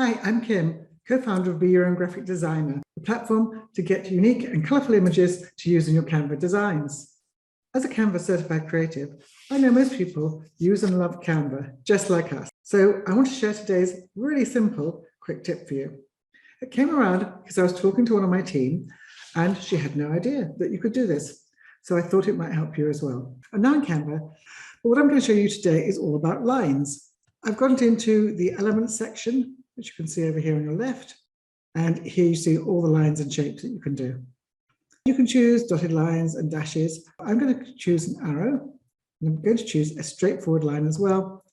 Hi, I'm Kim, co-founder of Be Your Own Graphic Designer, a platform to get unique and colourful images to use in your Canva designs. As a Canva Certified Creative, I know most people use and love Canva, just like us. So I want to share today's really simple, quick tip for you. It came around because I was talking to one of my team and she had no idea that you could do this. So I thought it might help you as well. I'm now in Canva, but what I'm going to show you today is all about lines. I've gone into the Elements section, which you can see over here on your left. And here you see all the lines and shapes that you can do. You can choose dotted lines and dashes. I'm going to choose an arrow. And I'm going to choose a straightforward line as well,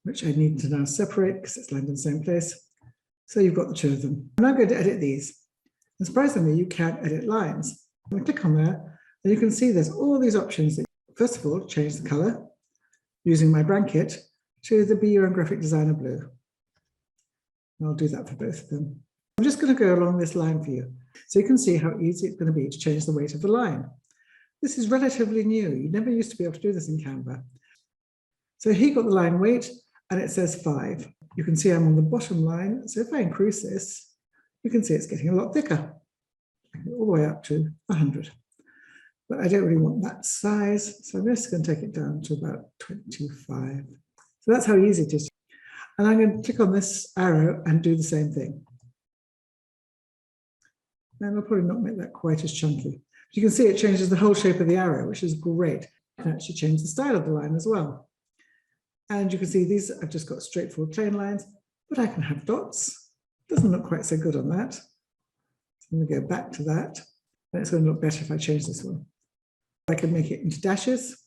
which I need to now separate because it's landed in the same place. So you've got the two of them. I'm now going to edit these. And surprisingly, you can edit lines. I'm going to click on there, and you can see there's all these options. First of all, change the color using my blanket to the Be Your Own Graphic Designer blue. And I'll do that for both of them. I'm just going to go along this line for you, so you can see how easy it's going to be to change the weight of the line. This is relatively new. You never used to be able to do this in Canva. So here you've got the line weight, and it says 5. You can see I'm on the bottom line, so if I increase this, you can see it's getting a lot thicker, all the way up to 100. But I don't really want that size, so I'm just going to take it down to about 25. So that's how easy it is. And I'm going to click on this arrow and do the same thing. And I'll probably not make that quite as chunky. But you can see it changes the whole shape of the arrow, which is great. You can actually change the style of the line as well. And you can see these, I've just got straightforward plain lines, but I can have dots. Doesn't look quite so good on that. So I'm going to go back to that. And it's going to look better if I change this one. I can make it into dashes,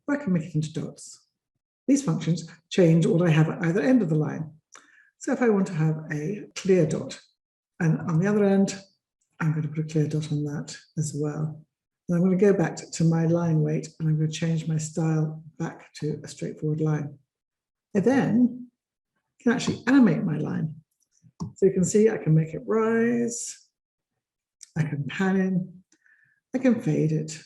or I can make it into dots. These functions change what I have at either end of the line. So if I want to have a clear dot, and on the other end, I'm going to put a clear dot on that as well. And I'm going to go back to my line weight, and I'm going to change my style back to a straightforward line. I then can actually animate my line. So you can see I can make it rise, I can pan in, I can fade it,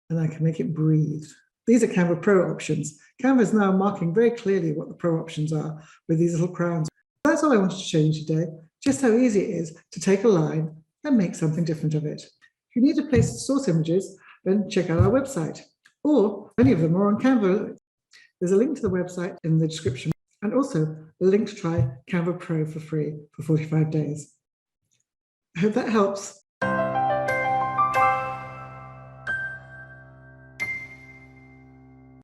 and I can make it breathe. These are Canva Pro options. Canva is now marking very clearly what the Pro options are with these little crowns. That's all I wanted to show you today, just how easy it is to take a line and make something different of it. If you need to place source images, then check out our website, or many of them are on Canva. There's a link to the website in the description, and also a link to try Canva Pro for free for 45 days. I hope that helps.